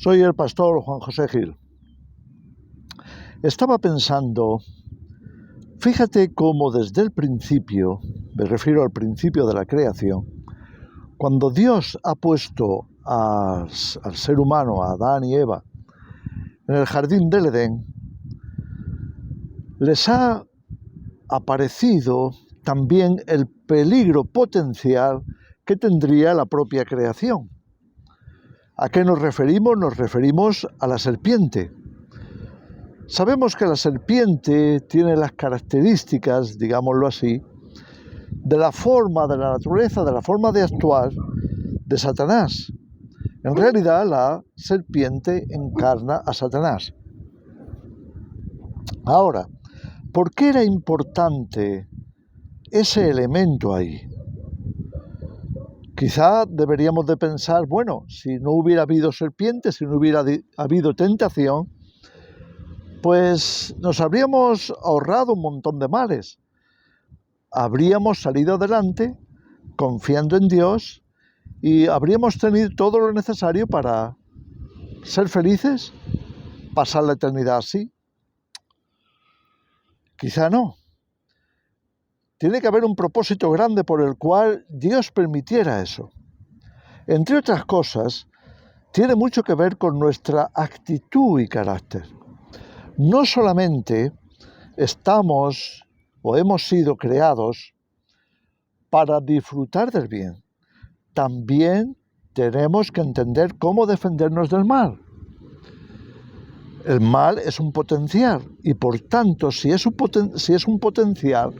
Soy el pastor Juan José Gil. Estaba pensando, fíjate cómo desde el principio, me refiero al principio de la creación, cuando Dios ha puesto al ser humano, a Adán y Eva, en el jardín del Edén, les ha aparecido también el peligro potencial que tendría la propia creación. ¿A qué nos referimos? Nos referimos a la serpiente. Sabemos que la serpiente tiene las características, digámoslo así, de la forma de la naturaleza, de la forma de actuar de Satanás. En realidad, la serpiente encarna a Satanás. Ahora, ¿por qué era importante ese elemento ahí? Quizá deberíamos de pensar, bueno, si no hubiera habido serpiente, si no hubiera habido tentación, pues nos habríamos ahorrado un montón de males. Habríamos salido adelante confiando en Dios y habríamos tenido todo lo necesario para ser felices, pasar la eternidad así. Quizá no. Tiene que haber un propósito grande por el cual Dios permitiera eso. Entre otras cosas, tiene mucho que ver con nuestra actitud y carácter. No solamente estamos o hemos sido creados para disfrutar del bien, también tenemos que entender cómo defendernos del mal. El mal es un potencial y por tanto, si es un potencial,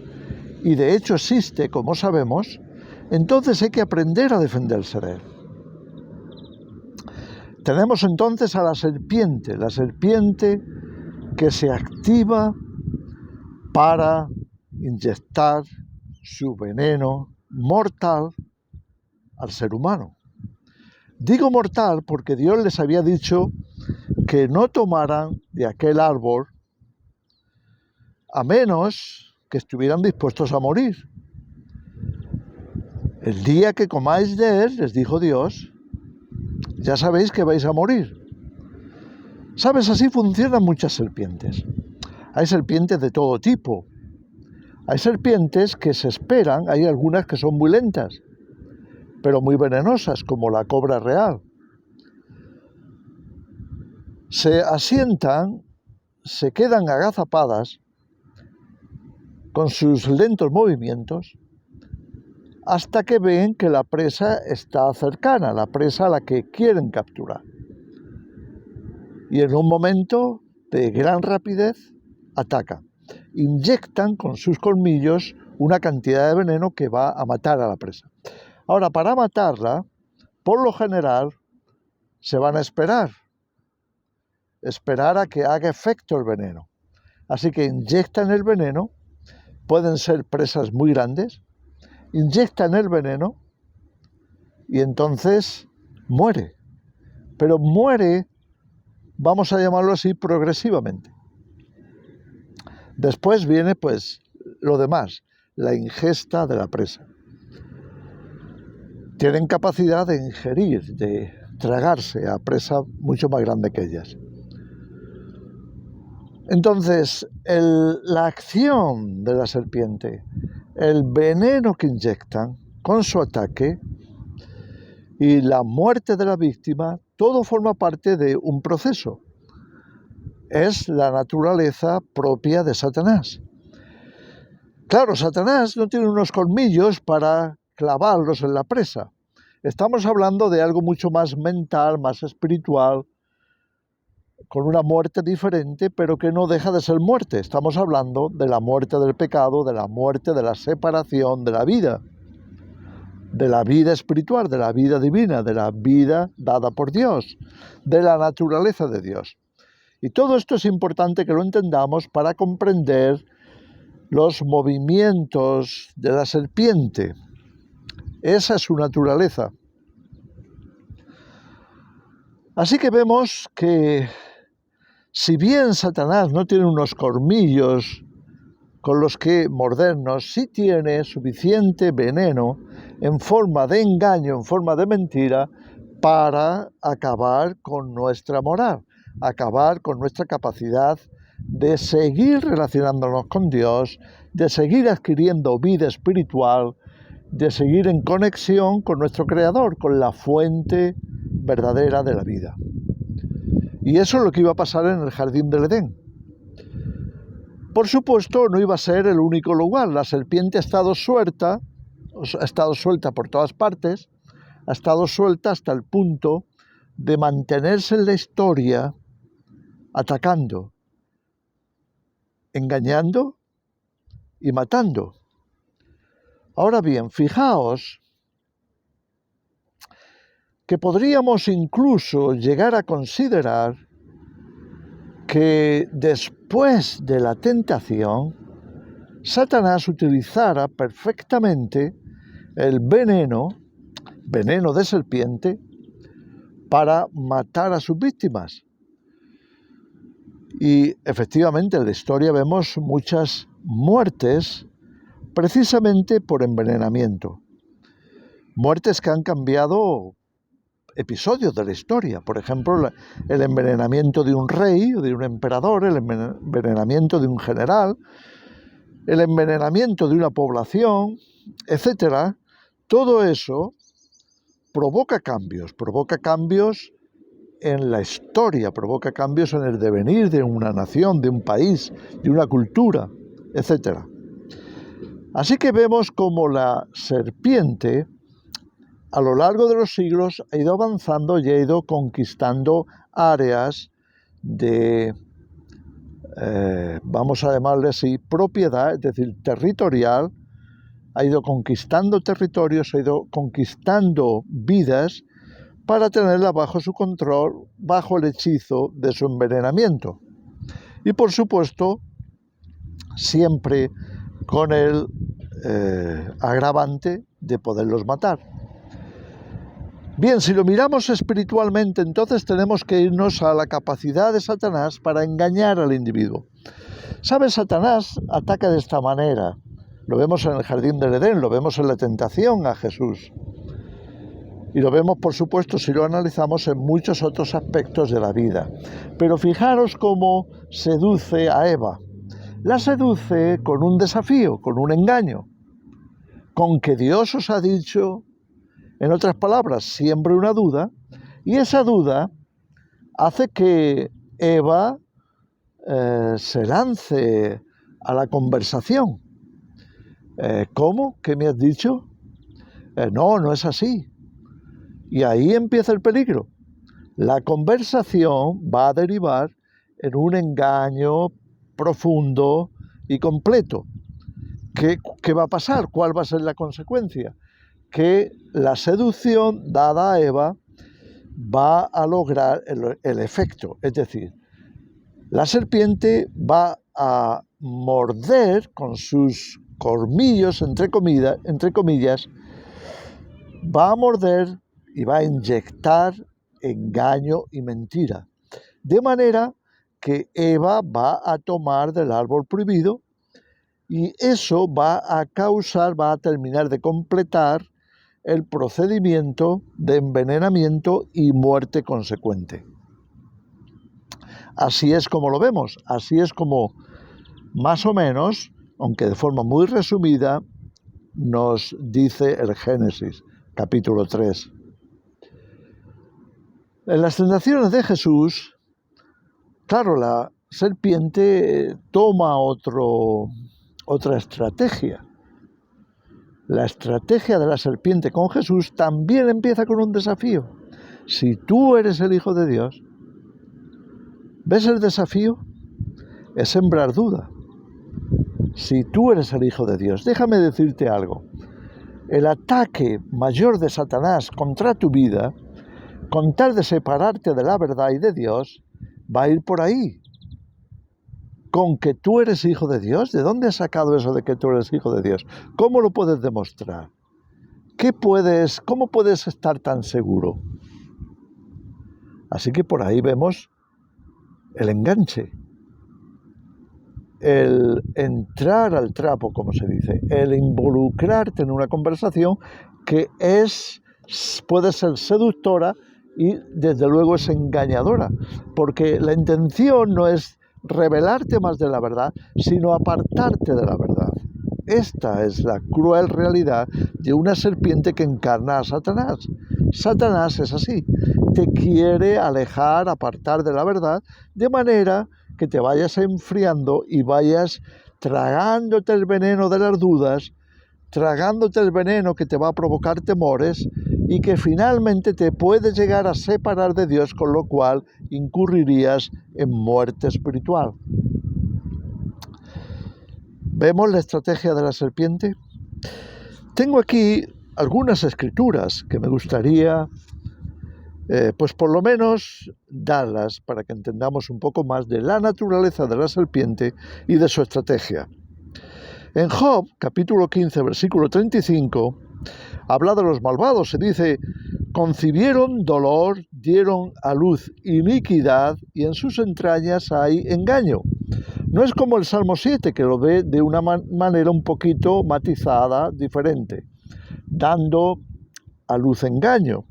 y de hecho existe, como sabemos, entonces hay que aprender a defenderse de él. Tenemos entonces a la serpiente que se activa para inyectar su veneno mortal al ser humano. Digo mortal porque Dios les había dicho que no tomaran de aquel árbol a menos que estuvieran dispuestos a morir. El día que comáis de él, les dijo Dios, ya sabéis que vais a morir. ¿Sabes? Así funcionan muchas serpientes. Hay serpientes de todo tipo. Hay serpientes que se esperan, hay algunas que son muy lentas, pero muy venenosas, como la cobra real. Se asientan, se quedan agazapadas con sus lentos movimientos hasta que ven que la presa está cercana, la presa a la que quieren capturar. Y en un momento de gran rapidez atacan. Inyectan con sus colmillos una cantidad de veneno que va a matar a la presa. Ahora, para matarla, por lo general, se van a esperar a que haga efecto el veneno. Así que inyectan el veneno, pueden ser presas muy grandes, inyectan el veneno y entonces muere. Pero muere, vamos a llamarlo así, progresivamente. Después viene pues lo demás, la ingesta de la presa. Tienen capacidad de ingerir, de tragarse a presa mucho más grande que ellas. Entonces, la acción de la serpiente, el veneno que inyectan con su ataque y la muerte de la víctima, todo forma parte de un proceso. Es la naturaleza propia de Satanás. Claro, Satanás no tiene unos colmillos para clavarlos en la presa. Estamos hablando de algo mucho más mental, más espiritual, con una muerte diferente, pero que no deja de ser muerte. Estamos hablando de la muerte del pecado, de la muerte de la separación de la vida espiritual, de la vida divina, de la vida dada por Dios, de la naturaleza de Dios. Y todo esto es importante que lo entendamos para comprender los movimientos de la serpiente. Esa es su naturaleza. Así que vemos que si bien Satanás no tiene unos colmillos con los que mordernos, sí tiene suficiente veneno en forma de engaño, en forma de mentira, para acabar con nuestra moral, acabar con nuestra capacidad de seguir relacionándonos con Dios, de seguir adquiriendo vida espiritual, de seguir en conexión con nuestro Creador, con la fuente verdadera de la vida. Y eso es lo que iba a pasar en el jardín del Edén. Por supuesto, no iba a ser el único lugar. La serpiente ha estado suelta por todas partes, ha estado suelta hasta el punto de mantenerse en la historia atacando, engañando y matando. Ahora bien, fijaos que podríamos incluso llegar a considerar que después de la tentación, Satanás utilizara perfectamente el veneno de serpiente para matar a sus víctimas. Y efectivamente en la historia vemos muchas muertes precisamente por envenenamiento. Muertes que han cambiado episodios de la historia. Por ejemplo, el envenenamiento de un rey o de un emperador, el envenenamiento de un general, el envenenamiento de una población, etc. Todo eso provoca cambios en la historia, provoca cambios en el devenir de una nación, de un país, de una cultura, etc. Así que vemos como la serpiente, a lo largo de los siglos, ha ido avanzando y ha ido conquistando áreas de, vamos a llamarle así, propiedad, es decir, territorial. Ha ido conquistando territorios, ha ido conquistando vidas para tenerla bajo su control, bajo el hechizo de su envenenamiento. Y por supuesto, siempre con el agravante de poderlos matar. Bien, si lo miramos espiritualmente, entonces tenemos que irnos a la capacidad de Satanás para engañar al individuo. ¿Sabes? Satanás ataca de esta manera. Lo vemos en el jardín del Edén, lo vemos en la tentación a Jesús. Y lo vemos, por supuesto, si lo analizamos en muchos otros aspectos de la vida. Pero fijaros cómo seduce a Eva. La seduce con un desafío, con un engaño. Con que Dios os ha dicho, en otras palabras, siembre una duda, y esa duda hace que Eva se lance a la conversación. ¿Cómo? ¿Qué me has dicho? No es así. Y ahí empieza el peligro. La conversación va a derivar en un engaño profundo y completo. ¿Qué va a pasar? ¿Cuál va a ser la consecuencia? Que la seducción dada a Eva va a lograr el efecto. Es decir, la serpiente va a morder con sus colmillos, entre comillas, va a morder y va a inyectar engaño y mentira. De manera que Eva va a tomar del árbol prohibido y eso va a terminar de completar el procedimiento de envenenamiento y muerte consecuente. Así es como lo vemos, así es como más o menos, aunque de forma muy resumida, nos dice el Génesis, capítulo 3. En las tentaciones de Jesús, claro, la serpiente toma otra estrategia. La estrategia de la serpiente con Jesús también empieza con un desafío. Si tú eres el Hijo de Dios, ¿ves el desafío? Es sembrar duda. Si tú eres el Hijo de Dios, déjame decirte algo. El ataque mayor de Satanás contra tu vida, con tal de separarte de la verdad y de Dios, va a ir por ahí. ¿Con que tú eres hijo de Dios? ¿De dónde has sacado eso de que tú eres hijo de Dios? ¿Cómo lo puedes demostrar? ¿Cómo puedes estar tan seguro? Así que por ahí vemos el enganche, el entrar al trapo, como se dice, el involucrarte en una conversación que puede ser seductora, y desde luego es engañadora, porque la intención no es revelarte más de la verdad, sino apartarte de la verdad. Esta es la cruel realidad de una serpiente que encarna a Satanás. Satanás es así, te quiere alejar, apartar de la verdad, de manera que te vayas enfriando y vayas tragándote el veneno de las dudas, tragándote el veneno que te va a provocar temores y que finalmente te puede llegar a separar de Dios, con lo cual incurrirías en muerte espiritual. ¿Vemos la estrategia de la serpiente? Tengo aquí algunas escrituras que me gustaría, pues por lo menos darlas para que entendamos un poco más de la naturaleza de la serpiente y de su estrategia. En Job, capítulo 15, versículo 35, habla de los malvados. Se dice: concibieron dolor, dieron a luz iniquidad, y en sus entrañas hay engaño. No es como el Salmo 7, que lo ve de una manera un poquito matizada, diferente, dando a luz engaño.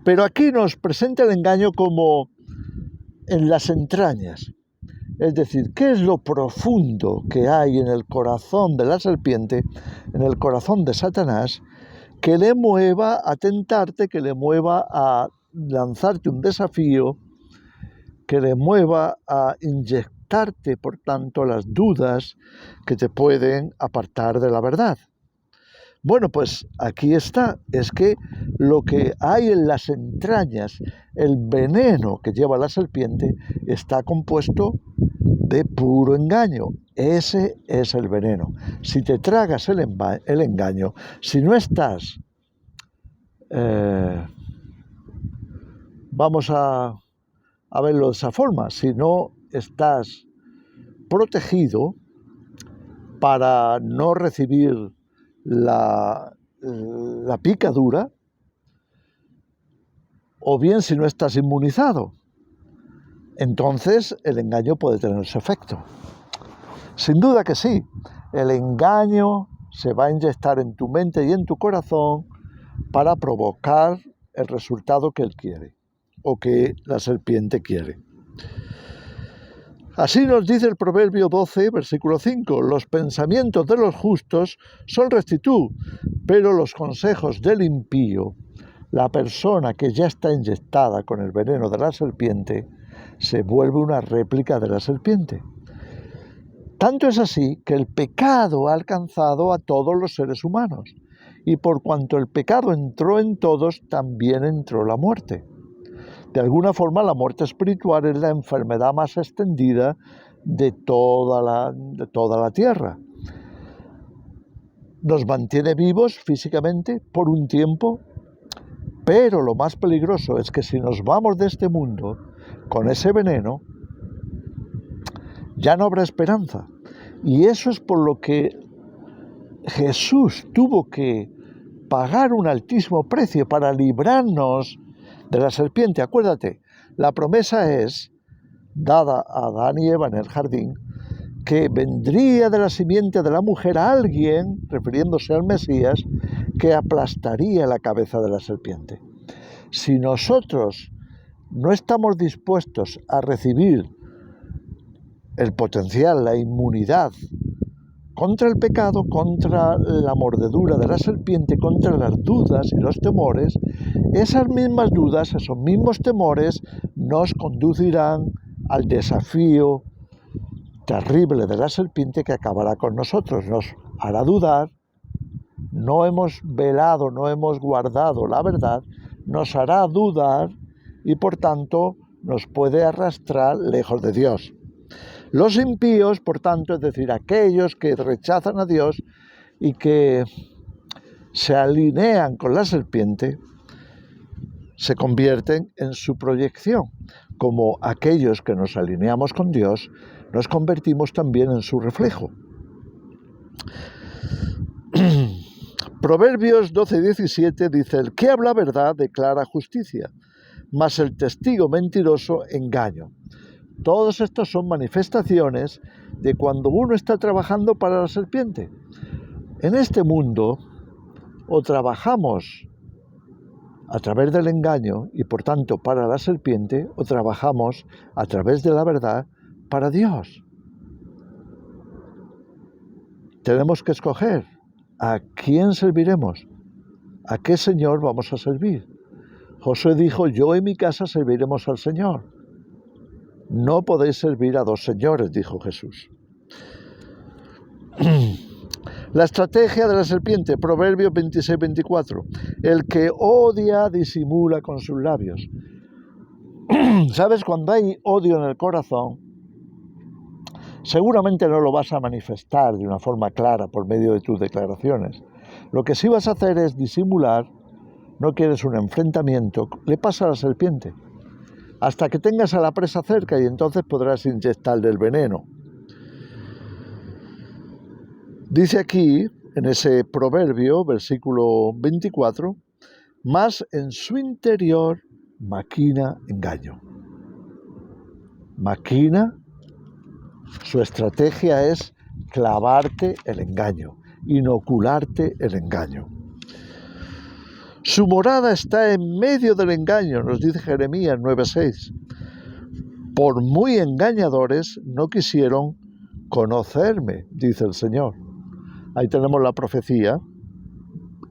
Pero aquí nos presenta el engaño como en las entrañas. Es decir, ¿qué es lo profundo que hay en el corazón de la serpiente, en el corazón de Satanás, que le mueva a tentarte, que le mueva a lanzarte un desafío, que le mueva a inyectarte, por tanto, las dudas que te pueden apartar de la verdad? Bueno, pues aquí está, es que lo que hay en las entrañas, el veneno que lleva la serpiente, está compuesto de puro engaño. Ese es el veneno. Si te tragas el engaño, si no estás, vamos a verlo de esa forma, si no estás protegido para no recibir la picadura, o bien si no estás inmunizado, entonces el engaño puede tener ese efecto. Sin duda que sí, el engaño se va a inyectar en tu mente y en tu corazón para provocar el resultado que él quiere, o que la serpiente quiere. Así nos dice el Proverbio 12, versículo 5, los pensamientos de los justos son rectitud, pero los consejos del impío, la persona que ya está inyectada con el veneno de la serpiente, se vuelve una réplica de la serpiente. Tanto es así que el pecado ha alcanzado a todos los seres humanos, y por cuanto el pecado entró en todos, también entró la muerte. De alguna forma, la muerte espiritual es la enfermedad más extendida de toda la tierra. Nos mantiene vivos físicamente por un tiempo, pero lo más peligroso es que si nos vamos de este mundo con ese veneno, ya no habrá esperanza. Y eso es por lo que Jesús tuvo que pagar un altísimo precio para librarnos de la serpiente. Acuérdate, la promesa es dada a Adán y Eva en el jardín, que vendría de la simiente de la mujer a alguien, refiriéndose al Mesías, que aplastaría la cabeza de la serpiente. Si nosotros no estamos dispuestos a recibir el potencial, la inmunidad contra el pecado, contra la mordedura de la serpiente, contra las dudas y los temores, esas mismas dudas, esos mismos temores nos conducirán al desafío terrible de la serpiente que acabará con nosotros, nos hará dudar, no hemos velado, no hemos guardado la verdad, nos hará dudar y por tanto nos puede arrastrar lejos de Dios. Los impíos, por tanto, es decir, aquellos que rechazan a Dios y que se alinean con la serpiente, se convierten en su proyección. Como aquellos que nos alineamos con Dios, nos convertimos también en su reflejo. Proverbios 12:17 dice: el que habla verdad declara justicia, mas el testigo mentiroso engaño. Todos estos son manifestaciones de cuando uno está trabajando para la serpiente. En este mundo, o trabajamos a través del engaño y por tanto para la serpiente, o trabajamos a través de la verdad para Dios. Tenemos que escoger a quién serviremos, a qué Señor vamos a servir. Josué dijo: yo y mi casa serviremos al Señor. No podéis servir a dos señores, dijo Jesús. La estrategia de la serpiente, Proverbios 26-24. El que odia disimula con sus labios. ¿Sabes? Cuando hay odio en el corazón, seguramente no lo vas a manifestar de una forma clara por medio de tus declaraciones. Lo que sí vas a hacer es disimular. No quieres un enfrentamiento, le pasa a la serpiente. Hasta que tengas a la presa cerca y entonces podrás inyectarle el veneno. Dice aquí, en ese proverbio, versículo 24, mas en su interior maquina engaño. Maquina, su estrategia es clavarte el engaño, inocularte el engaño. Su morada está en medio del engaño, nos dice Jeremías 9:6. Por muy engañadores no quisieron conocerme, dice el Señor. Ahí tenemos la profecía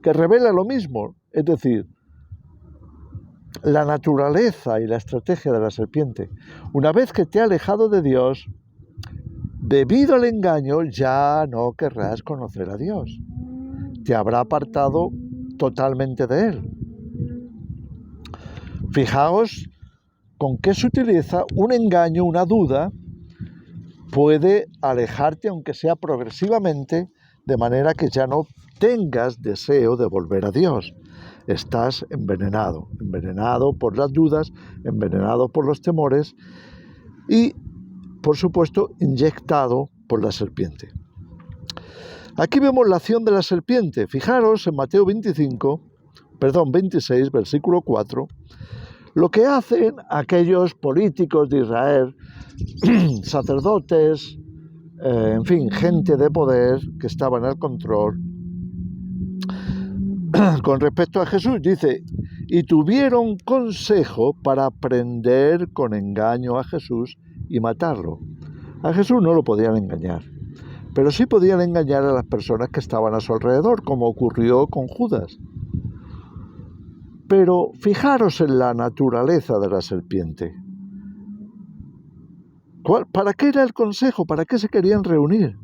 que revela lo mismo, es decir, la naturaleza y la estrategia de la serpiente. Una vez que te ha alejado de Dios, debido al engaño ya no querrás conocer a Dios. Te habrá apartado totalmente de Él. Fijaos con qué se utiliza un engaño, una duda, puede alejarte, aunque sea progresivamente, de manera que ya no tengas deseo de volver a Dios. Estás envenenado por las dudas, envenenado por los temores y, por supuesto, inyectado por la serpiente. Aquí vemos la acción de la serpiente. Fijaros en Mateo 26, versículo 4, lo que hacen aquellos políticos de Israel, sacerdotes, en fin, gente de poder que estaba en el control. Con respecto a Jesús, dice, y tuvieron consejo para prender con engaño a Jesús y matarlo. A Jesús no lo podían engañar, pero sí podían engañar a las personas que estaban a su alrededor, como ocurrió con Judas. Pero fijaros en la naturaleza de la serpiente. ¿Para qué era el consejo? ¿Para qué se querían reunir?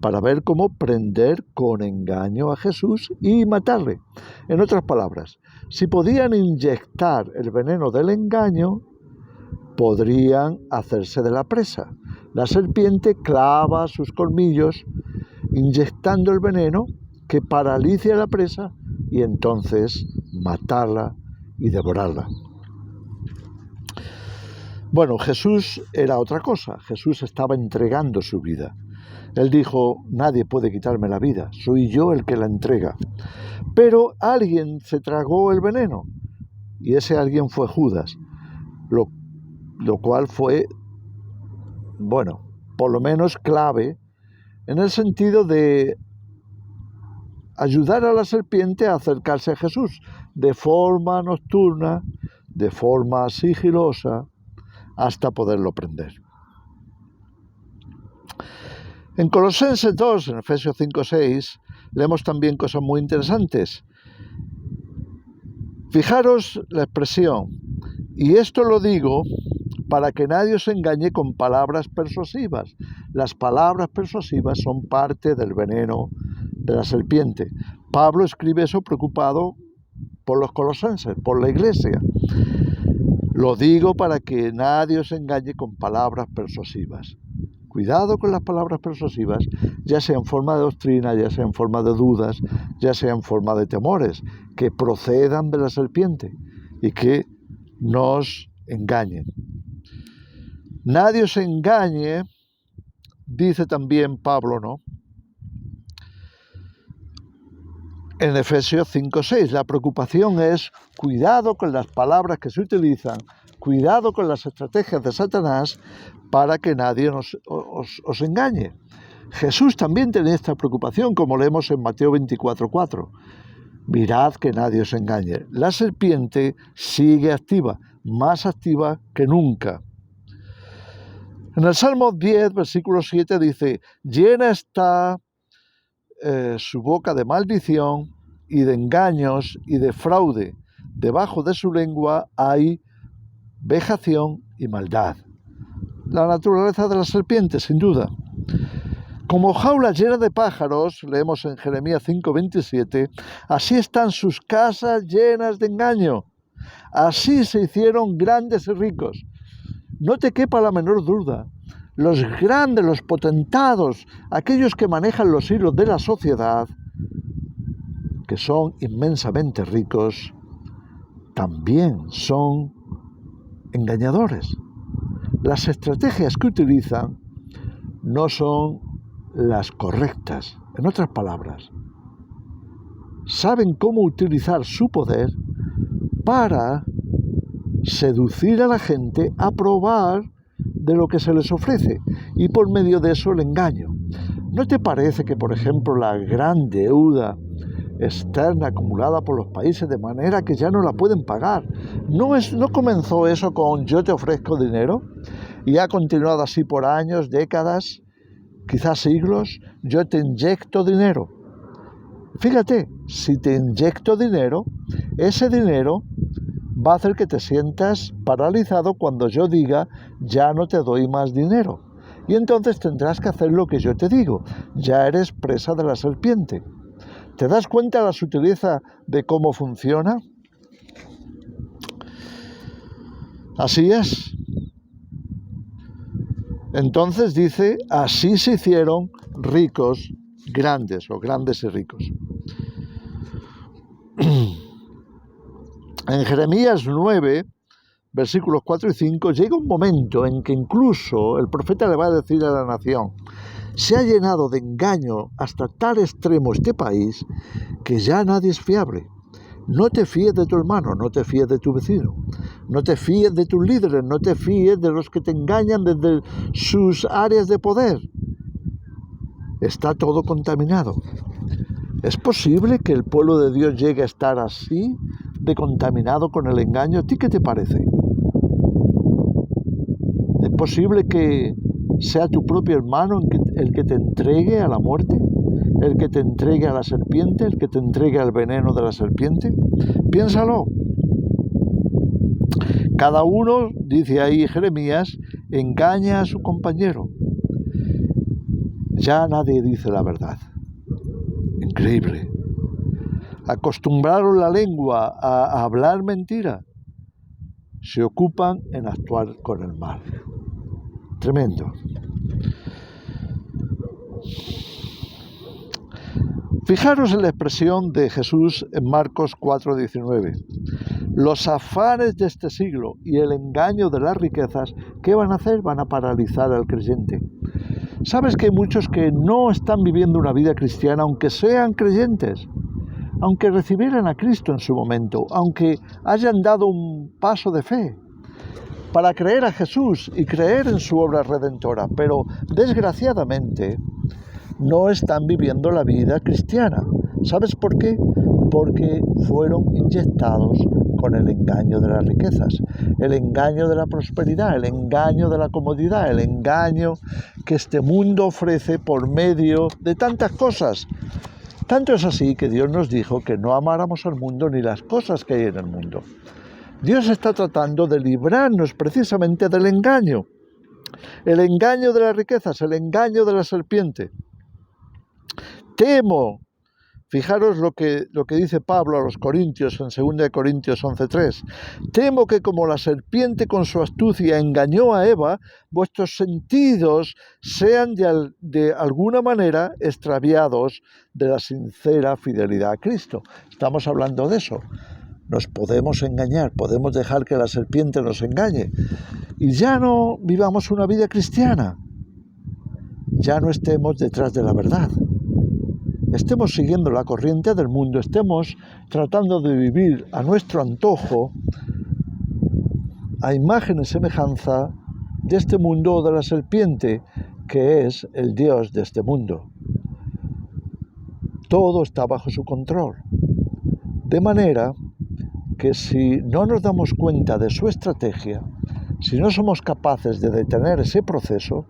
Para ver cómo prender con engaño a Jesús y matarle. En otras palabras, si podían inyectar el veneno del engaño, podrían hacerse de la presa. La serpiente clava sus colmillos inyectando el veneno que paraliza a la presa y entonces matarla y devorarla. Bueno, Jesús era otra cosa. Jesús estaba entregando su vida. Él dijo, nadie puede quitarme la vida, soy yo el que la entrega. Pero alguien se tragó el veneno y ese alguien fue Judas, lo cual fue, bueno, por lo menos clave en el sentido de ayudar a la serpiente a acercarse a Jesús de forma nocturna, de forma sigilosa, hasta poderlo prender. En Colosenses 2, en Efesios 5:6, leemos también cosas muy interesantes. Fijaros la expresión, y esto lo digo para que nadie os engañe con palabras persuasivas. Las palabras persuasivas son parte del veneno de la serpiente. Pablo escribe eso preocupado por los colosenses, por la iglesia. Lo digo para que nadie os engañe con palabras persuasivas. Cuidado con las palabras persuasivas, ya sea en forma de doctrina, ya sea en forma de dudas, ya sea en forma de temores, que procedan de la serpiente y que nos engañen. Nadie os engañe, dice también Pablo, ¿no? En Efesios 5:6, la preocupación es cuidado con las palabras que se utilizan, cuidado con las estrategias de Satanás para que nadie os engañe. Jesús también tenía esta preocupación, como leemos en Mateo 24:4. Mirad que nadie os engañe. La serpiente sigue activa, más activa que nunca. En el Salmo 10, versículo 7 dice, llena está su boca de maldición y de engaños y de fraude. Debajo de su lengua hay vejación y maldad. La naturaleza de la serpiente, sin duda. Como jaula llena de pájaros, leemos en Jeremías 5:27, así están sus casas llenas de engaño. Así se hicieron grandes y ricos. No te quepa la menor duda. Los grandes, los potentados, aquellos que manejan los hilos de la sociedad, que son inmensamente ricos, también son engañadores. Las estrategias que utilizan no son las correctas. En otras palabras, saben cómo utilizar su poder para seducir a la gente a probar de lo que se les ofrece y por medio de eso el engaño. ¿No te parece que, por ejemplo, la gran deuda externa acumulada por los países de manera que ya no la pueden pagar, no comenzó eso con yo te ofrezco dinero y ha continuado así por años, décadas, quizás siglos? Yo te inyecto dinero. Fíjate, si te inyecto dinero, ese dinero va a hacer que te sientas paralizado cuando yo diga ya no te doy más dinero. Y entonces tendrás que hacer lo que yo te digo. Ya eres presa de la serpiente. ¿Te das cuenta de la sutileza de cómo funciona? Así es. Entonces dice, así se hicieron ricos, grandes o grandes y ricos. En Jeremías 9, versículos 4 y 5, llega un momento en que incluso el profeta le va a decir a la nación, se ha llenado de engaño hasta tal extremo este país que ya nadie es fiable. No te fíes de tu hermano, no te fíes de tu vecino, no te fíes de tus líderes, no te fíes de los que te engañan desde sus áreas de poder. Está todo contaminado. ¿Es posible que el pueblo de Dios llegue a estar así, de contaminado con el engaño? ¿A ti qué te parece? ¿Es posible que sea tu propio hermano el que te entregue a la muerte? ¿El que te entregue a la serpiente? ¿El que te entregue al veneno de la serpiente? Piénsalo. Cada uno, dice ahí Jeremías, engaña a su compañero. Ya nadie dice la verdad. Increíble. Acostumbraron la lengua a hablar mentira. Se ocupan en actuar con el mal. Tremendo. Fijaros en la expresión de Jesús en Marcos 4:19. Los afanes de este siglo y el engaño de las riquezas, ¿qué van a hacer? Van a paralizar al creyente. ¿Sabes que hay muchos que no están viviendo una vida cristiana, aunque sean creyentes? Aunque recibieran a Cristo en su momento, aunque hayan dado un paso de fe para creer a Jesús y creer en su obra redentora, pero desgraciadamente no están viviendo la vida cristiana. ¿Sabes por qué? Porque fueron inyectados con el engaño de las riquezas, el engaño de la prosperidad, el engaño de la comodidad, el engaño que este mundo ofrece por medio de tantas cosas. Tanto es así que Dios nos dijo que no amáramos al mundo ni las cosas que hay en el mundo. Dios está tratando de librarnos precisamente del engaño. El engaño de las riquezas, el engaño de la serpiente. Temo, fijaros lo que dice Pablo a los Corintios en 2 Corintios 11:3. Temo que como la serpiente con su astucia engañó a Eva, vuestros sentidos sean de alguna manera extraviados de la sincera fidelidad a Cristo. Estamos hablando de eso. Nos podemos engañar, podemos dejar que la serpiente nos engañe y ya no vivamos una vida cristiana, ya no estemos detrás de la verdad, estemos siguiendo la corriente del mundo, estemos tratando de vivir a nuestro antojo, a imagen y semejanza de este mundo o de la serpiente, que es el Dios de este mundo. Todo está bajo su control. De manera que si no nos damos cuenta de su estrategia, si no somos capaces de detener ese proceso,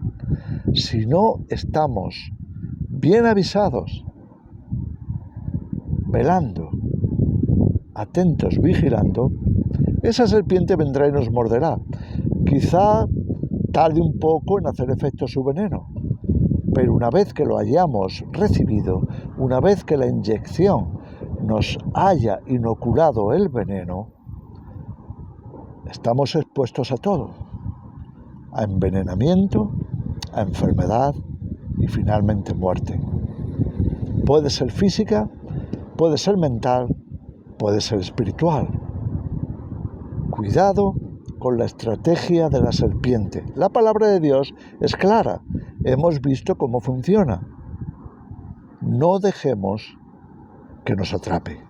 si no estamos bien avisados, velando, atentos, vigilando, esa serpiente vendrá y nos morderá. Quizá tarde un poco en hacer efecto su veneno, pero una vez que lo hayamos recibido, una vez que la inyección nos haya inoculado el veneno, estamos expuestos a todo, a envenenamiento, a enfermedad y finalmente muerte. Puede ser física, puede ser mental, puede ser espiritual. Cuidado con la estrategia de la serpiente. La palabra de Dios es clara. Hemos visto cómo funciona. No dejemos que nos atrape.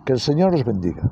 Que el Señor os bendiga.